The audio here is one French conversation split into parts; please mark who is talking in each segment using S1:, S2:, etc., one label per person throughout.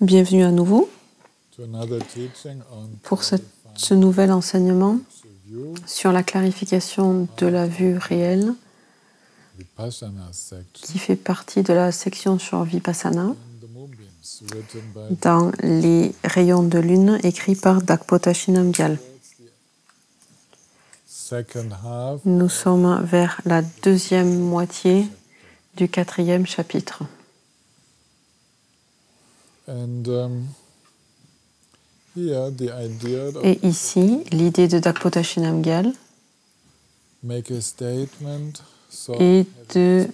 S1: Bienvenue à nouveau pour ce nouvel enseignement sur la clarification de la vue réelle qui fait partie de la section sur Vipassana dans les rayons de lune écrits par Dakpota Shinamgyal. Nous sommes vers la deuxième moitié du 4e chapitre. Et ici, l'idée de Dakpota Shinamgyal est de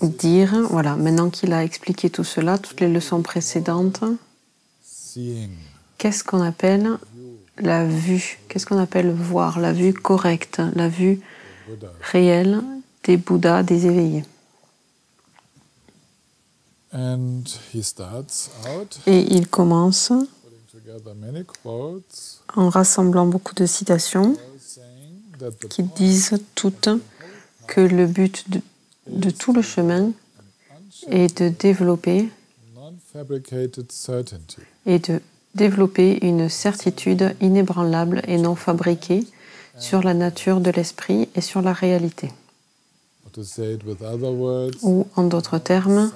S1: dire, voilà, maintenant qu'il a expliqué tout cela, toutes les leçons précédentes, qu'est-ce qu'on appelle la vue? Qu'est-ce qu'on appelle voir? La vue correcte, la vue réelle des Bouddhas, des éveillés. Et il commence en rassemblant beaucoup de citations qui disent toutes que le but de tout le chemin est de développer une certitude inébranlable et non fabriquée sur la nature de l'esprit et sur la réalité. Ou, en d'autres termes,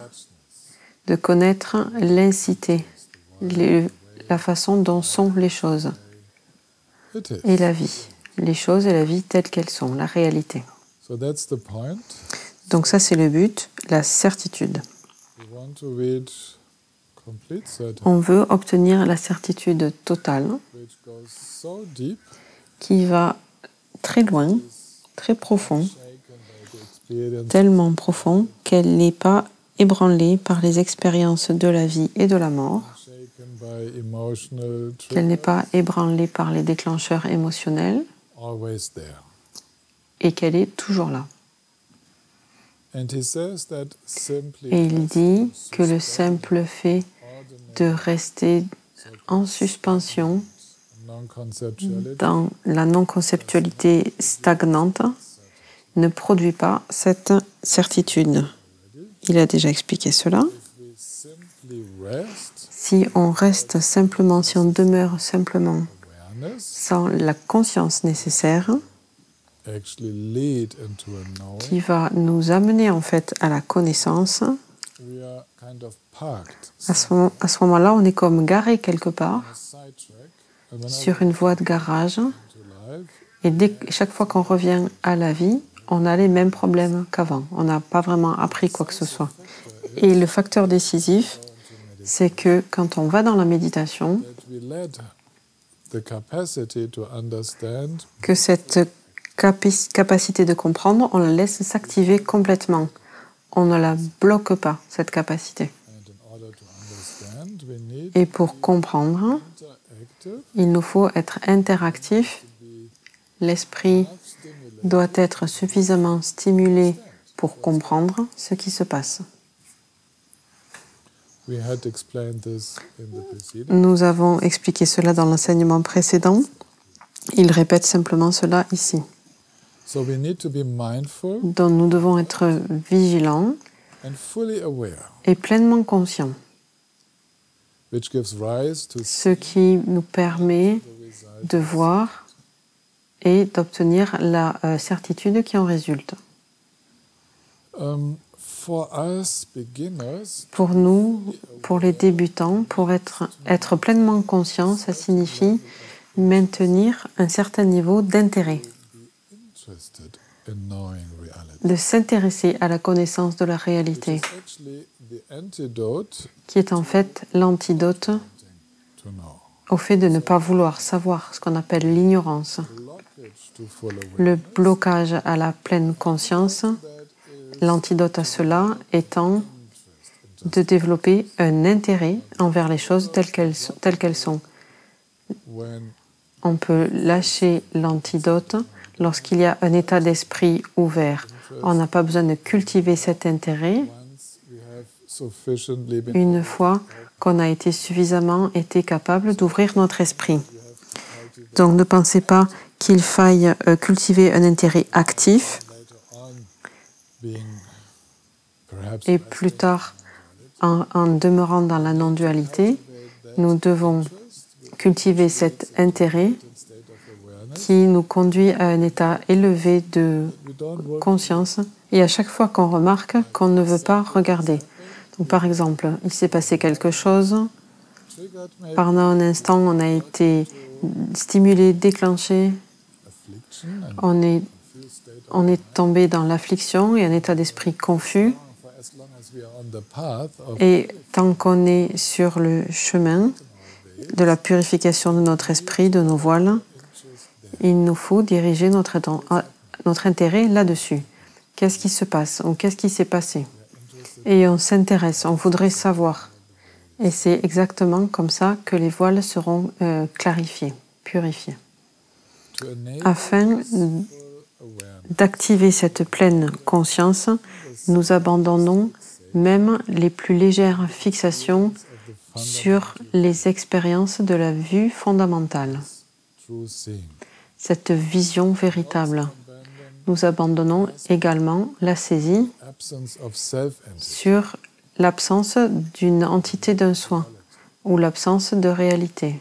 S1: de connaître l'incité, la façon dont sont les choses et la vie. Les choses et la vie telles qu'elles sont, la réalité. Donc ça, c'est le but, la certitude. On veut obtenir la certitude totale qui va très loin, très profond, tellement profond qu'elle n'est pas ébranlée par les expériences de la vie et de la mort, qu'elle n'est pas ébranlée par les déclencheurs émotionnels et qu'elle est toujours là. Et il dit que le simple fait de rester en suspension dans la non-conceptualité stagnante ne produit pas cette certitude. Il a déjà expliqué cela. Si on reste simplement, si on demeure simplement sans la conscience nécessaire, qui va nous amener en fait à la connaissance, à ce moment-là, on est comme garé quelque part sur une voie de garage et chaque fois qu'on revient à la vie, on a les mêmes problèmes qu'avant. On n'a pas vraiment appris quoi que ce soit. Et le facteur décisif, c'est que quand on va dans la méditation, que cette capacité de comprendre, on la laisse s'activer complètement. On ne la bloque pas, cette capacité. Et pour comprendre, il nous faut être interactif. L'esprit doit être suffisamment stimulé pour comprendre ce qui se passe. Nous avons expliqué cela dans l'enseignement précédent. Il répète simplement cela ici. Donc nous devons être vigilants et pleinement conscients. Ce qui nous permet de voir et d'obtenir la certitude qui en résulte. Pour nous, pour les débutants, pour être pleinement conscient, ça signifie maintenir un certain niveau d'intérêt, de s'intéresser à la connaissance de la réalité, qui est en fait l'antidote au fait de ne pas vouloir savoir, ce qu'on appelle l'ignorance. Le blocage à la pleine conscience, l'antidote à cela étant de développer un intérêt envers les choses telles qu'elles sont. On peut lâcher l'antidote lorsqu'il y a un état d'esprit ouvert. On n'a pas besoin de cultiver cet intérêt une fois qu'on a été capable d'ouvrir notre esprit. Donc ne pensez pas qu'il faille cultiver un intérêt actif et plus tard en demeurant dans la non-dualité, nous devons cultiver cet intérêt qui nous conduit à un état élevé de conscience et à chaque fois qu'on remarque qu'on ne veut pas regarder. Donc, par exemple, il s'est passé quelque chose, pendant un instant on a été stimulé, déclenché, on est tombé dans l'affliction et un état d'esprit confus. Et tant qu'on est sur le chemin de la purification de notre esprit, de nos voiles, il nous faut diriger notre intérêt là-dessus. Qu'est-ce qui se passe ou qu'est-ce qui s'est passé? Et on s'intéresse, on voudrait savoir. Et c'est exactement comme ça que les voiles seront clarifiées, purifiées. Afin d'activer cette pleine conscience, nous abandonnons même les plus légères fixations sur les expériences de la vue fondamentale. Cette vision véritable. Nous abandonnons également la saisie sur l'absence d'une entité d'un soi ou l'absence de réalité.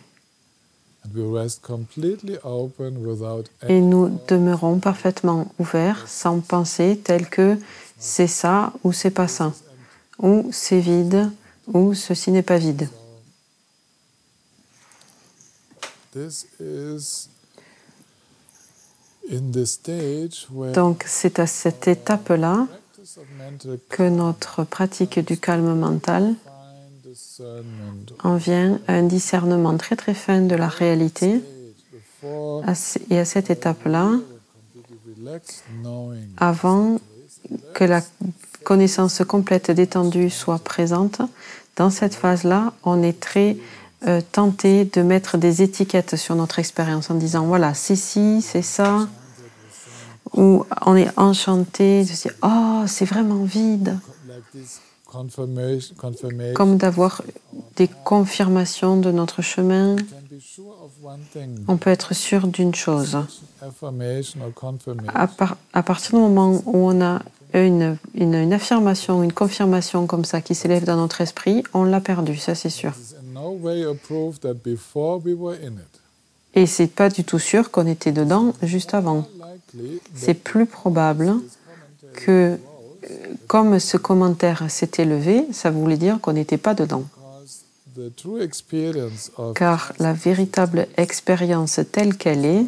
S1: Et nous demeurons parfaitement ouverts sans penser tel que c'est ça ou c'est pas ça, ou c'est vide ou ceci n'est pas vide. Donc c'est à cette étape-là que notre pratique du calme mental en vient à un discernement très très fin de la réalité. Et à cette étape-là, avant que la connaissance complète détendue soit présente, dans cette phase-là, on est très tenté de mettre des étiquettes sur notre expérience en disant voilà, c'est ci, c'est ça, ou on est enchanté de se dire oh, c'est vraiment vide. Comme d'avoir des confirmations de notre chemin. On peut être sûr d'une chose. À partir du moment où on a une affirmation, une confirmation comme ça qui s'élève dans notre esprit, on l'a perdu, ça c'est sûr. Et c'est pas du tout sûr qu'on était dedans juste avant. C'est plus probable que comme ce commentaire s'est élevé, ça voulait dire qu'on n'était pas dedans. Car la véritable expérience telle qu'elle est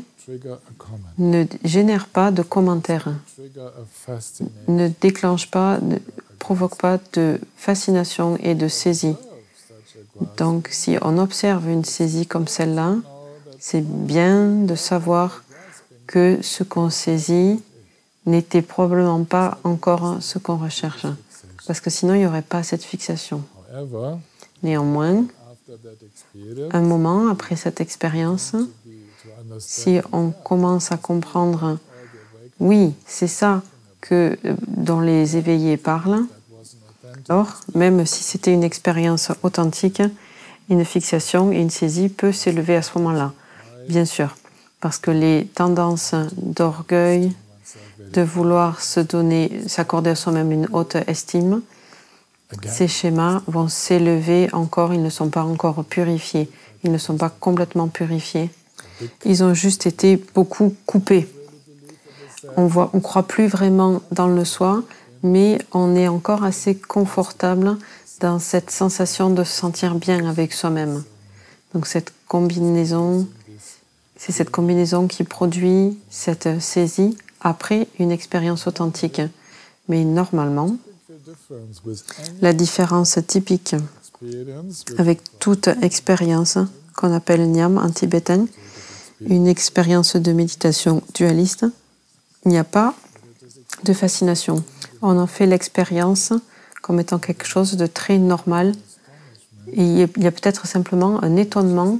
S1: ne génère pas de commentaire, ne déclenche pas, ne provoque pas de fascination et de saisie. Donc si on observe une saisie comme celle-là, c'est bien de savoir que ce qu'on saisit n'était probablement pas encore ce qu'on recherche, parce que sinon il n'y aurait pas cette fixation. Néanmoins, un moment après cette expérience, si on commence à comprendre, oui, c'est ça dont les éveillés parlent, alors même si c'était une expérience authentique, une fixation et une saisie peut s'élever à ce moment-là, bien sûr, parce que les tendances d'orgueil, de vouloir s'accorder à soi-même une haute estime, ces schémas vont s'élever encore, ils ne sont pas encore purifiés, ils ne sont pas complètement purifiés, ils ont juste été beaucoup coupés. On ne croit plus vraiment dans le soi, mais on est encore assez confortable dans cette sensation de se sentir bien avec soi-même. Donc cette combinaison, c'est cette combinaison qui produit cette saisie après une expérience authentique. Mais normalement, la différence typique avec toute expérience qu'on appelle Nyam en tibétain, une expérience de méditation dualiste, il n'y a pas de fascination. On en fait l'expérience comme étant quelque chose de très normal. Et il y a peut-être simplement un étonnement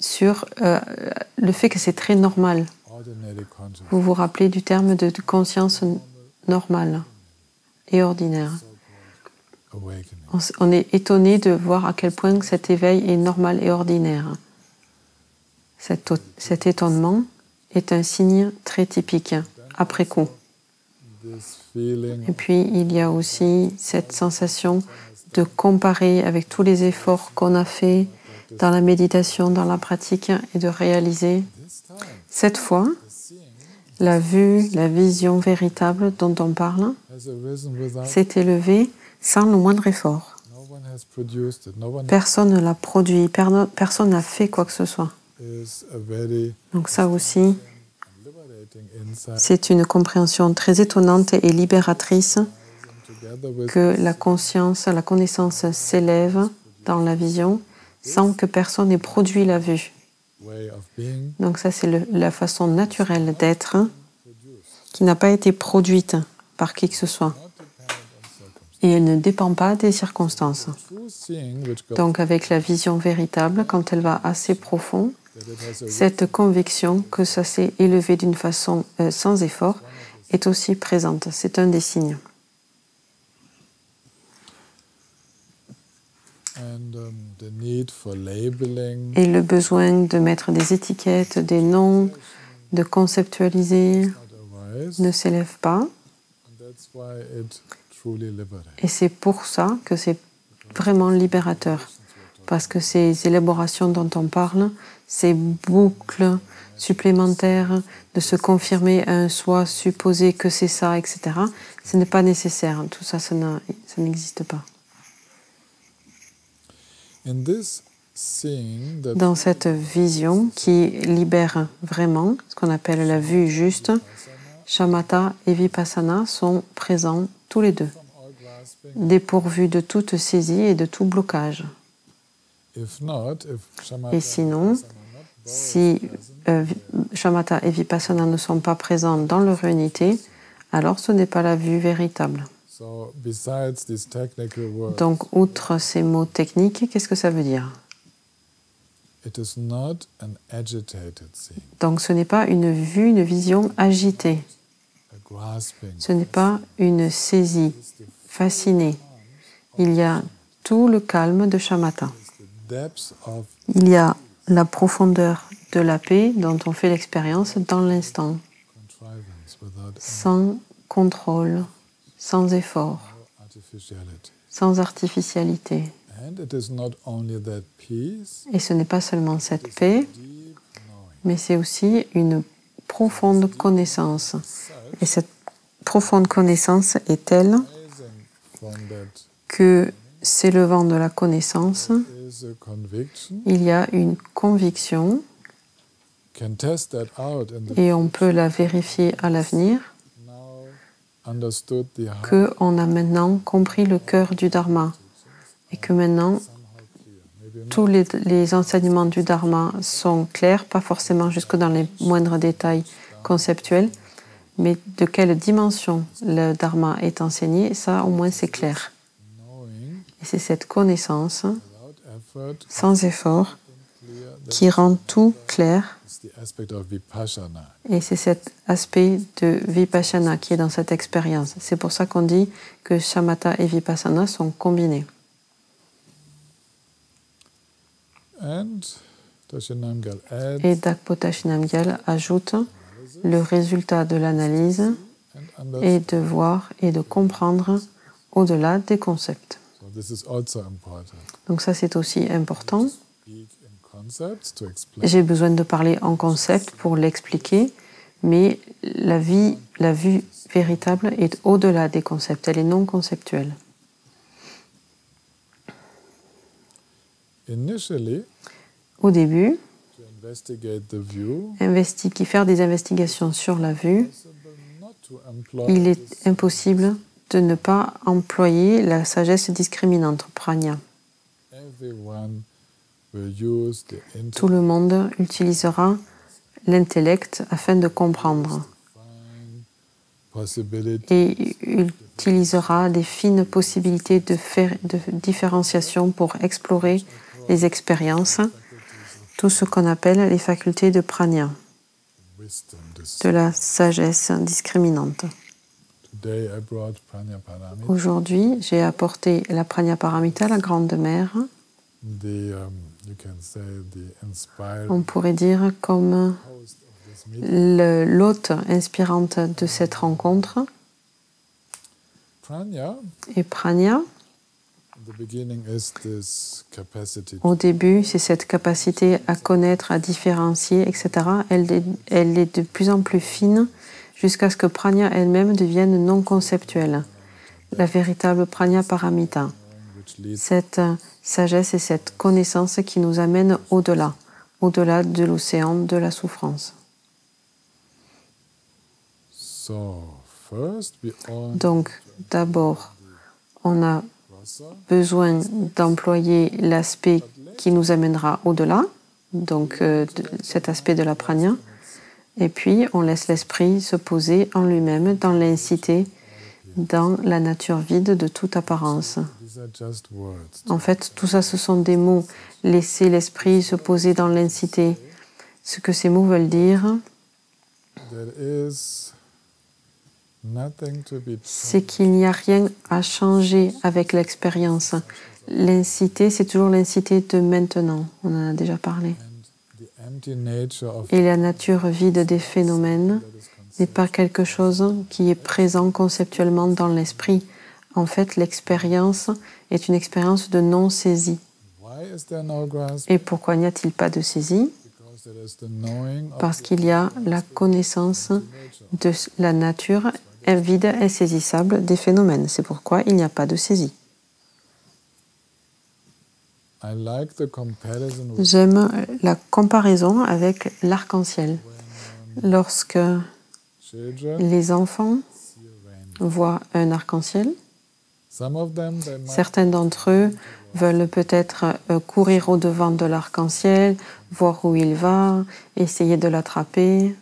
S1: sur le fait que c'est très normal. Vous vous rappelez du terme de conscience normale et ordinaire. On est étonné de voir à quel point cet éveil est normal et ordinaire. Cet étonnement est un signe très typique, après coup. Et puis, il y a aussi cette sensation de comparer avec tous les efforts qu'on a faits dans la méditation, dans la pratique, et de réaliser, cette fois, la vue, la vision véritable dont on parle s'est élevée sans le moindre effort. Personne ne l'a produit, personne n'a fait quoi que ce soit. Donc ça aussi, c'est une compréhension très étonnante et libératrice que la conscience, la connaissance s'élève dans la vision sans que personne n'ait produit la vue. Donc ça, c'est la façon naturelle d'être qui n'a pas été produite par qui que ce soit. Et elle ne dépend pas des circonstances. Donc avec la vision véritable, quand elle va assez profond, cette conviction que ça s'est élevé d'une façon sans effort est aussi présente. C'est un des signes. Et le besoin de mettre des étiquettes, des noms, de conceptualiser ne s'élève pas. Et c'est pour ça que c'est vraiment libérateur. Parce que ces élaborations dont on parle, ces boucles supplémentaires de se confirmer à un soi, supposer que c'est ça, etc., ce n'est pas nécessaire. Tout ça, ça n'existe pas. Dans cette vision qui libère vraiment, ce qu'on appelle la vue juste, shamatha et vipassana sont présents tous les deux, dépourvus de toute saisie et de tout blocage. Et sinon, si shamatha et vipassana ne sont pas présents dans leur unité, alors ce n'est pas la vue véritable. Donc, outre ces mots techniques, qu'est-ce que ça veut dire? Donc, ce n'est pas une vue, une vision agitée. Ce n'est pas une saisie fascinée. Il y a tout le calme de shamatha. Il y a la profondeur de la paix dont on fait l'expérience dans l'instant, sans contrôle, sans effort, sans artificialité. Et ce n'est pas seulement cette paix, mais c'est aussi une profonde connaissance. Et cette profonde connaissance est telle que, s'élevant de la connaissance, il y a une conviction et on peut la vérifier à l'avenir qu'on a maintenant compris le cœur du Dharma et que maintenant tous les enseignements du Dharma sont clairs, pas forcément jusque dans les moindres détails conceptuels, mais de quelle dimension le Dharma est enseigné, ça au moins c'est clair. Et c'est cette connaissance, sans effort, qui rend tout clair. Et c'est cet aspect de vipassana qui est dans cette expérience. C'est pour ça qu'on dit que shamatha et vipassana sont combinés. Et Dakpota Shinamgyal ajoute le résultat de l'analyse est de voir et de comprendre au-delà des concepts. Donc ça c'est aussi important. J'ai besoin de parler en concept pour l'expliquer, mais la vue véritable est au-delà des concepts, elle est non conceptuelle. Au début, faire des investigations sur la vue, il est impossible de ne pas employer la sagesse discriminante, prajna. Tout le monde utilisera l'intellect afin de comprendre et utilisera des fines possibilités de différenciation pour explorer les expériences, tout ce qu'on appelle les facultés de prajna, de la sagesse discriminante. Aujourd'hui, j'ai apporté la prajnaparamita, la grande mère. On pourrait dire comme l'hôte inspirante de cette rencontre. Et prana, au début, c'est cette capacité à connaître, à différencier, etc. Elle est de plus en plus fine jusqu'à ce que prana elle-même devienne non conceptuelle. La véritable prana paramita. Cette sagesse et cette connaissance qui nous amène au-delà de l'océan de la souffrance. Donc, d'abord, on a besoin d'employer l'aspect qui nous amènera au-delà, donc cet aspect de la prana, et puis on laisse l'esprit se poser en lui-même dans l'incité, dans la nature vide de toute apparence. En fait, tout ça, ce sont des mots. Laisser l'esprit se poser dans l'incité. Ce que ces mots veulent dire, c'est qu'il n'y a rien à changer avec l'expérience. L'incité, c'est toujours l'incité de maintenant. On en a déjà parlé. Et la nature vide des phénomènes n'est pas quelque chose qui est présent conceptuellement dans l'esprit. En fait, l'expérience est une expérience de non-saisie. Et pourquoi n'y a-t-il pas de saisie? Parce qu'il y a la connaissance de la nature vide et saisissable des phénomènes. C'est pourquoi il n'y a pas de saisie. J'aime la comparaison avec l'arc-en-ciel. Lorsque les enfants voient un arc-en-ciel, certains d'entre eux veulent peut-être courir au-devant de l'arc-en-ciel, voir où il va, essayer de l'attraper.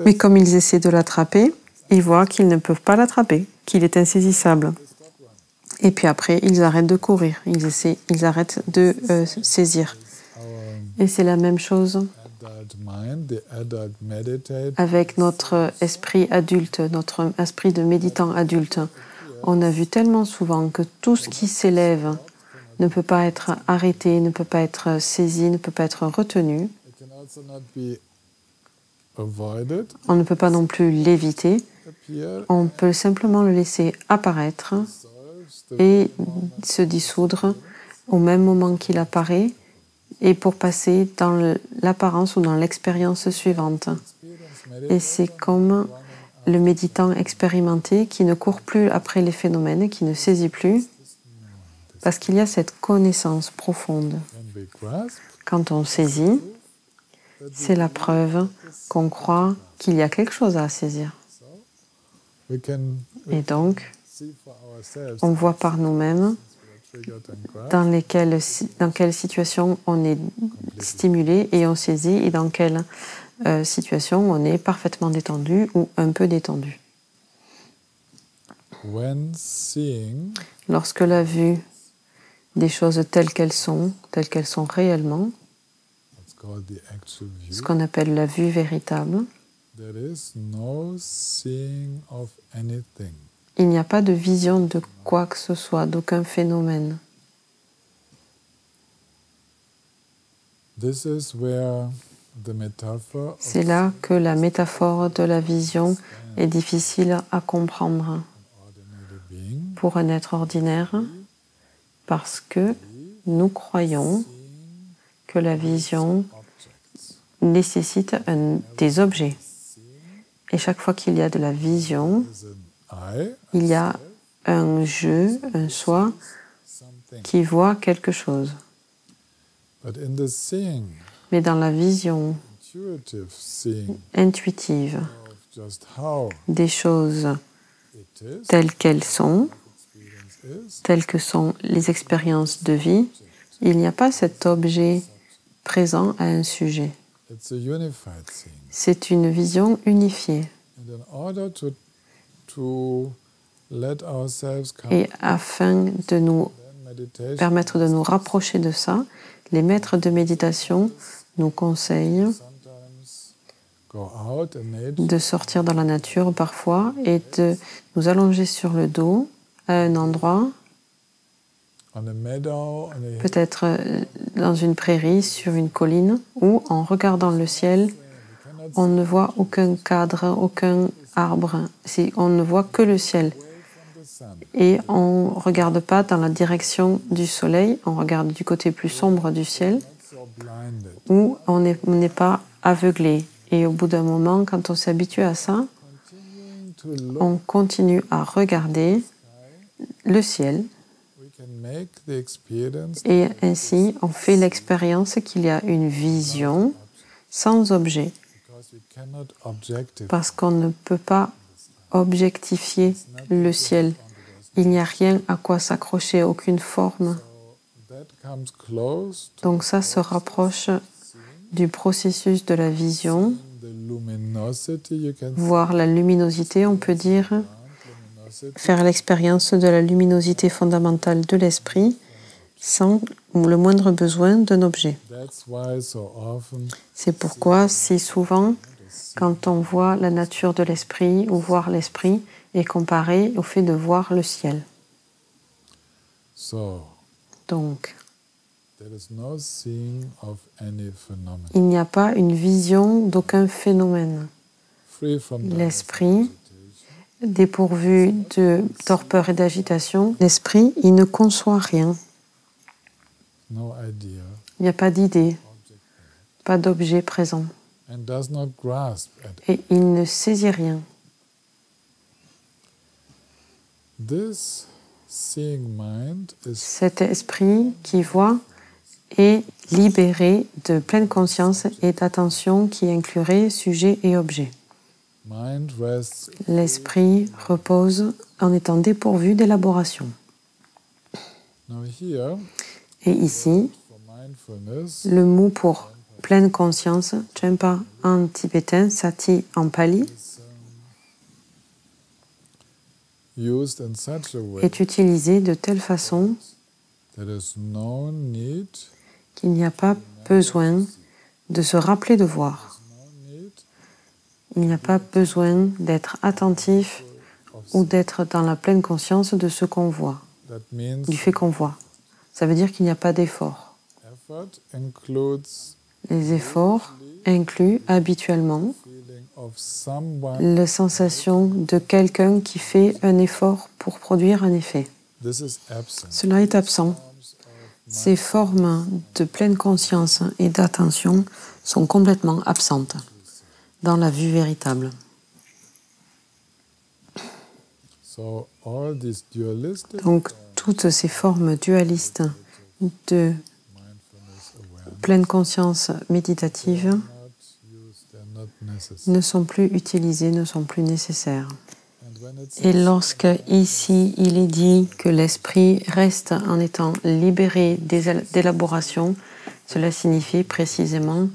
S1: Mais comme ils essaient de l'attraper, ils voient qu'ils ne peuvent pas l'attraper, qu'il est insaisissable. Et puis après, ils arrêtent de courir, ils arrêtent de saisir. Et c'est la même chose avec notre esprit adulte, notre esprit de méditant adulte. On a vu tellement souvent que tout ce qui s'élève ne peut pas être arrêté, ne peut pas être saisi, ne peut pas être retenu. On ne peut pas non plus l'éviter. On peut simplement le laisser apparaître et se dissoudre au même moment qu'il apparaît et pour passer dans l'apparence ou dans l'expérience suivante. Et c'est comme le méditant expérimenté qui ne court plus après les phénomènes, qui ne saisit plus, parce qu'il y a cette connaissance profonde. Quand on saisit, c'est la preuve qu'on croit qu'il y a quelque chose à saisir. Et donc, on voit par nous-mêmes dans quelle situation on est stimulé et on saisit et dans quelle situation on est parfaitement détendu ou un peu détendu. Lorsque la vue des choses telles qu'elles sont réellement, ce qu'on appelle la vue véritable, il n'y a pas de vision de quoi que ce soit, d'aucun phénomène. C'est là que la métaphore de la vision est difficile à comprendre pour un être ordinaire, parce que nous croyons que la vision nécessite des objets. Et chaque fois qu'il y a de la vision, il y a un je, un soi, qui voit quelque chose. Mais dans la vision intuitive des choses telles qu'elles sont, telles que sont les expériences de vie, il n'y a pas cet objet présent à un sujet. C'est une vision unifiée. Et afin de nous permettre de nous rapprocher de ça, les maîtres de méditation nous conseillent de sortir dans la nature parfois et de nous allonger sur le dos à un endroit, peut-être dans une prairie, sur une colline, ou en regardant le ciel, on ne voit aucun cadre, aucun arbre. On ne voit que le ciel. Et on ne regarde pas dans la direction du soleil, on regarde du côté plus sombre du ciel, où on n'est pas aveuglé. Et au bout d'un moment, quand on s'habitue à ça, on continue à regarder le ciel. Et ainsi, on fait l'expérience qu'il y a une vision sans objet. Parce qu'on ne peut pas objectifier le ciel. Il n'y a rien à quoi s'accrocher, aucune forme. Donc ça se rapproche du processus de la vision. Voir la luminosité, on peut dire, faire l'expérience de la luminosité fondamentale de l'esprit sans le moindre besoin d'un objet. C'est pourquoi, si souvent, quand on voit la nature de l'esprit ou voir l'esprit, est comparé au fait de voir le ciel. Donc, il n'y a pas une vision d'aucun phénomène. L'esprit, dépourvu de torpeur et d'agitation, l'esprit, il ne conçoit rien. Il n'y a pas d'idée, pas d'objet présent. Et il ne saisit rien. Cet esprit qui voit est libéré de pleine conscience et d'attention qui inclurait sujet et objet. L'esprit repose en étant dépourvu d'élaboration. Et ici, le mot pour pleine conscience, Trempa en tibétain, Sati en pali, est utilisé de telle façon qu'il n'y a pas besoin de se rappeler de voir. Il n'y a pas besoin d'être attentif ou d'être dans la pleine conscience de ce qu'on voit, du fait qu'on voit. Ça veut dire qu'il n'y a pas d'effort. Les efforts incluent habituellement la sensation de quelqu'un qui fait un effort pour produire un effet. Cela est absent. Ces formes de pleine conscience et d'attention sont complètement absentes dans la vue véritable. Donc, toutes ces formes dualistes de pleine conscience méditative ne sont plus utilisées, ne sont plus nécessaires. Et lorsque ici il est dit que l'esprit reste en étant libéré d'élaboration, cela signifie précisément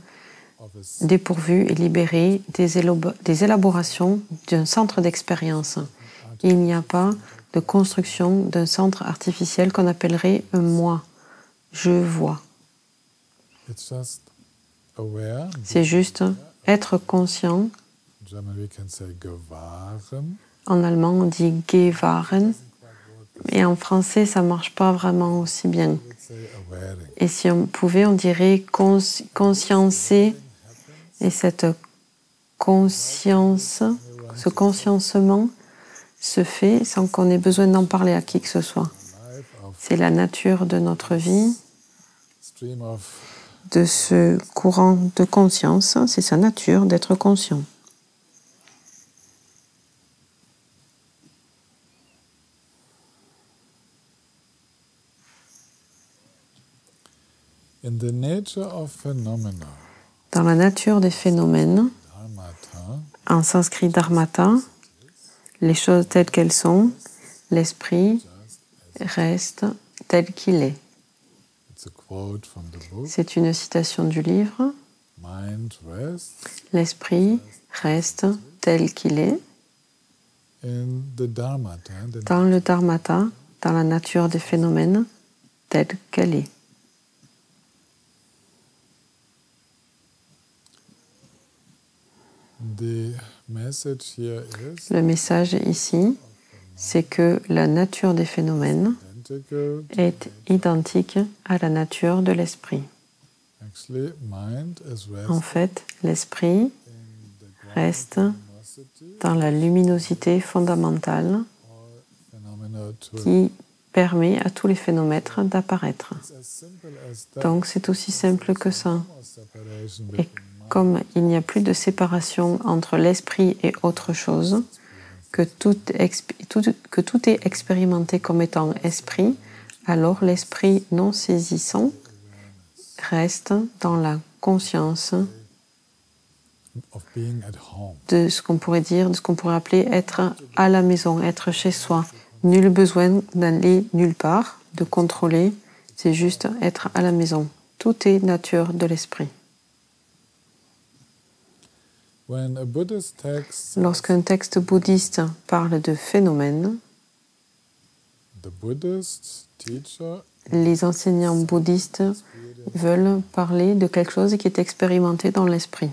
S1: dépourvu et libéré des élaborations d'un centre d'expérience. Il n'y a pas de construction d'un centre artificiel qu'on appellerait un moi. Je vois. C'est juste être conscient. En allemand, on dit gewahren, et en français, ça ne marche pas vraiment aussi bien. Et si on pouvait, on dirait consciencer, et cette conscience, ce consciencement se fait sans qu'on ait besoin d'en parler à qui que ce soit. C'est la nature de notre vie, de ce courant de conscience, c'est sa nature d'être conscient. Dans la nature des phénomènes, en sanskrit dharmata, les choses telles qu'elles sont, l'esprit reste tel qu'il est. C'est une citation du livre. L'esprit reste tel qu'il est. Dans le dharmata, dans la nature des phénomènes, telle qu'elle est. Le message ici, c'est que la nature des phénomènes est identique à la nature de l'esprit. En fait, l'esprit reste dans la luminosité fondamentale qui permet à tous les phénomènes d'apparaître. Donc c'est aussi simple que ça. Et comme il n'y a plus de séparation entre l'esprit et autre chose, que tout est expérimenté comme étant esprit, alors l'esprit non saisissant reste dans la conscience de ce qu'on pourrait dire, de ce qu'on pourrait appeler être à la maison, être chez soi. Nul besoin d'aller nulle part, de contrôler, c'est juste être à la maison. Tout est nature de l'esprit. Lorsqu'un texte bouddhiste parle de phénomènes, les enseignants bouddhistes veulent parler de quelque chose qui est expérimenté dans l'esprit.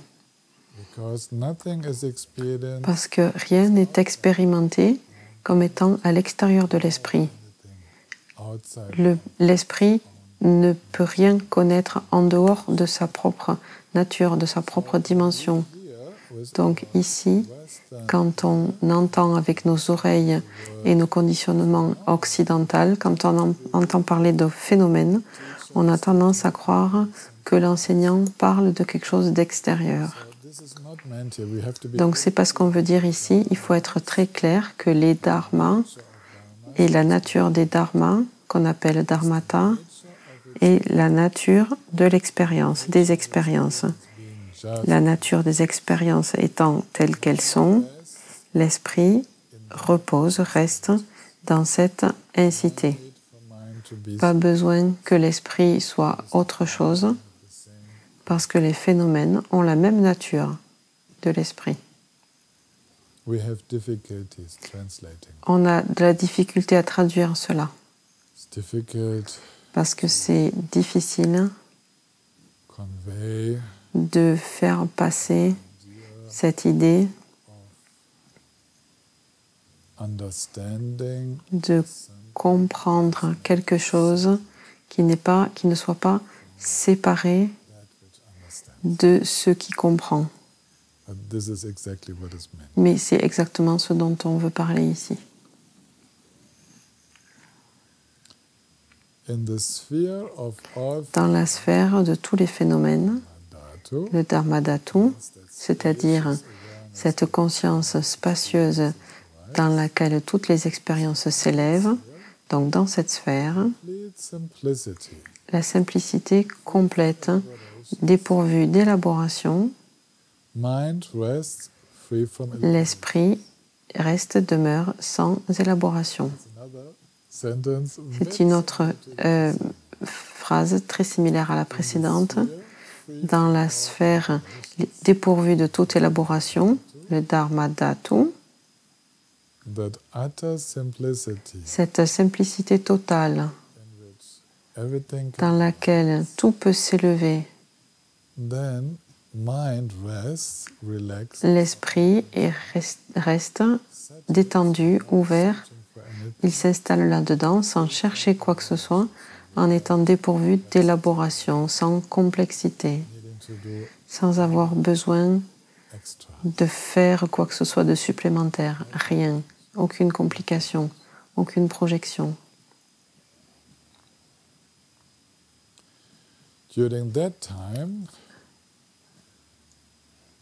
S1: Parce que rien n'est expérimenté comme étant à l'extérieur de l'esprit. L'esprit ne peut rien connaître en dehors de sa propre nature, de sa propre dimension. Donc ici, quand on entend avec nos oreilles et nos conditionnements occidentaux, quand on entend parler de phénomènes, on a tendance à croire que l'enseignant parle de quelque chose d'extérieur. Donc c'est pas ce qu'on veut dire ici. Il faut être très clair que les dharmas et la nature des dharmas, qu'on appelle dharmata, est la nature de l'expérience, des expériences. La nature des expériences étant telles qu'elles sont, l'esprit repose, reste dans cette incité. Pas besoin que l'esprit soit autre chose, parce que les phénomènes ont la même nature de l'esprit. On a de la difficulté à traduire cela, parce que c'est difficile de faire passer cette idée de comprendre quelque chose qui ne soit pas séparé de ce qui comprend. Mais c'est exactement ce dont on veut parler ici. Dans la sphère de tous les phénomènes, le Dharmadhatu, c'est-à-dire cette conscience spacieuse dans laquelle toutes les expériences s'élèvent, donc dans cette sphère, la simplicité complète, dépourvue d'élaboration, l'esprit demeure sans élaboration. C'est une autre phrase très similaire à la précédente. Dans la sphère dépourvue de toute élaboration, le Dharmadhatu, cette simplicité totale dans laquelle tout peut s'élever, l'esprit reste détendu, ouvert. Il s'installe là-dedans sans chercher quoi que ce soit, en étant dépourvu d'élaboration, sans complexité, sans avoir besoin de faire quoi que ce soit de supplémentaire. Rien, aucune complication, aucune projection.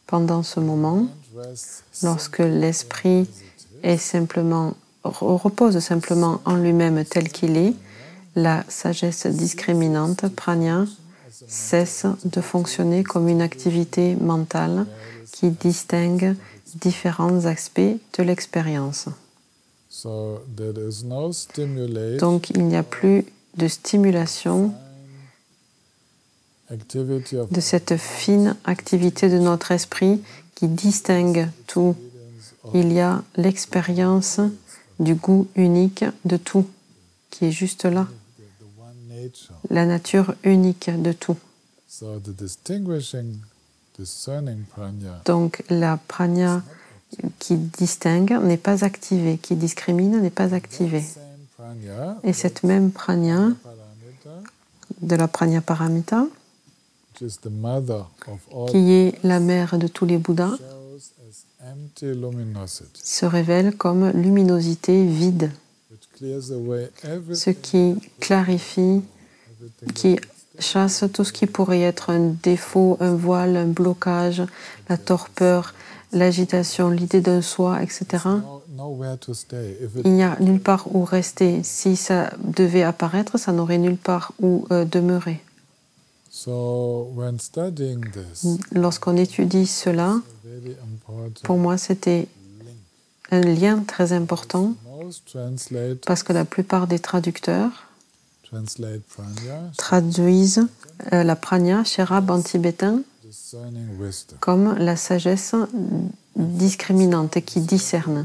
S1: Pendant ce moment, lorsque l'esprit repose simplement en lui-même tel qu'il est, la sagesse discriminante, prajna, cesse de fonctionner comme une activité mentale qui distingue différents aspects de l'expérience. Donc il n'y a plus de stimulation de cette fine activité de notre esprit qui distingue tout. Il y a l'expérience du goût unique de tout, qui est juste là. La nature unique de tout. Donc la prajna qui distingue n'est pas activée, qui discrimine n'est pas activée. Et cette même prajna, de la prajna paramita, qui est la mère de tous les Bouddhas, se révèle comme luminosité vide, ce qui clarifie, qui chasse tout ce qui pourrait être un défaut, un voile, un blocage, la torpeur, l'agitation, l'idée d'un soi, etc. Il n'y a nulle part où rester. Si ça devait apparaître, ça n'aurait nulle part où demeurer. Lorsqu'on étudie cela, pour moi, c'était un lien très important parce que la plupart des traducteurs traduisent la prajna, Sherab en tibétain, comme la sagesse discriminante qui discerne.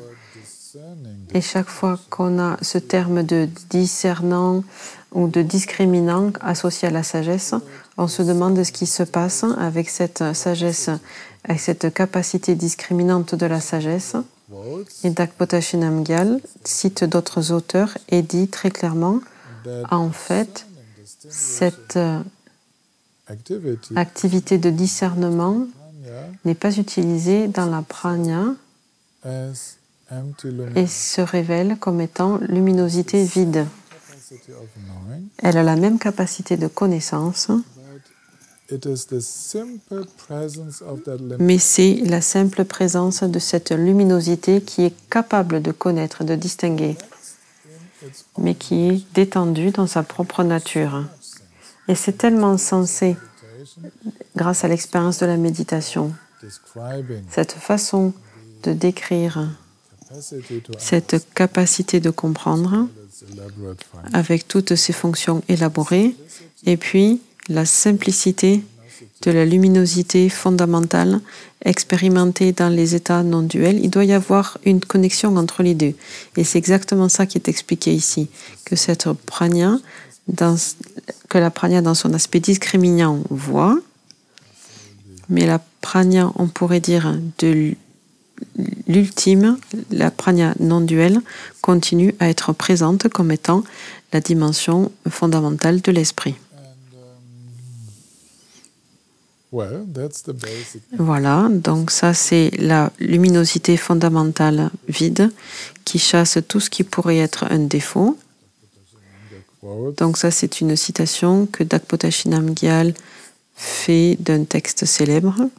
S1: Et chaque fois qu'on a ce terme de discernant ou de discriminant associé à la sagesse, on se demande ce qui se passe avec cette sagesse, avec cette capacité discriminante de la sagesse. Et Dakpotashi Namgyal cite d'autres auteurs et dit très clairement, en fait, cette activité de discernement n'est pas utilisée dans la prajna et se révèle comme étant luminosité vide. Elle a la même capacité de connaissance, mais c'est la simple présence de cette luminosité qui est capable de connaître, de distinguer, mais qui est détendue dans sa propre nature. Et c'est tellement sensé, grâce à l'expérience de la méditation, cette façon de décrire cette capacité de comprendre avec toutes ses fonctions élaborées, et puis la simplicité de la luminosité fondamentale expérimentée dans les états non duels. Il doit y avoir une connexion entre les deux. Et c'est exactement ça qui est expliqué ici, que cette prajna, que la prajna dans son aspect discriminant voit, mais la prajna, on pourrait dire, de l'ultime, la prajna non duelle, continue à être présente comme étant la dimension fondamentale de l'esprit. Voilà, donc ça c'est la luminosité fondamentale vide qui chasse tout ce qui pourrait être un défaut. Donc ça c'est une citation que Dakpotashi Namgyal fait d'un texte célèbre.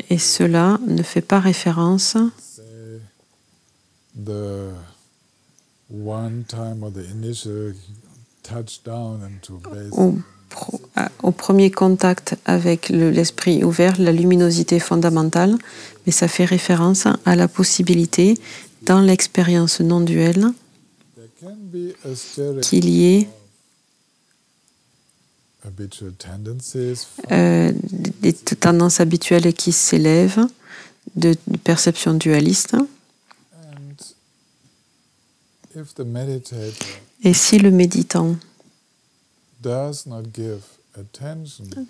S1: Et cela ne fait pas référence au premier contact avec l'esprit ouvert, la luminosité fondamentale, mais ça fait référence à la possibilité, dans l'expérience non duelle, qu'il y ait des tendances habituelles qui s'élèvent, de perception dualiste. Et si le méditant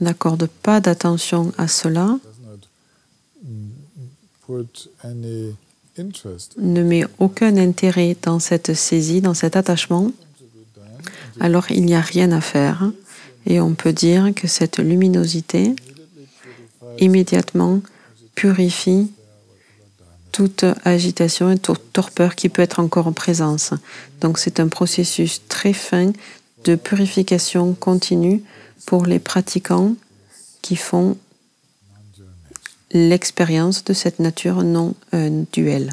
S1: n'accorde pas d'attention à cela, ne met aucun intérêt dans cette saisie, dans cet attachement, alors il n'y a rien à faire. Et on peut dire que cette luminosité immédiatement purifie toute agitation et toute torpeur qui peut être encore en présence. Donc c'est un processus très fin de purification continue pour les pratiquants qui font l'expérience de cette nature non duelle.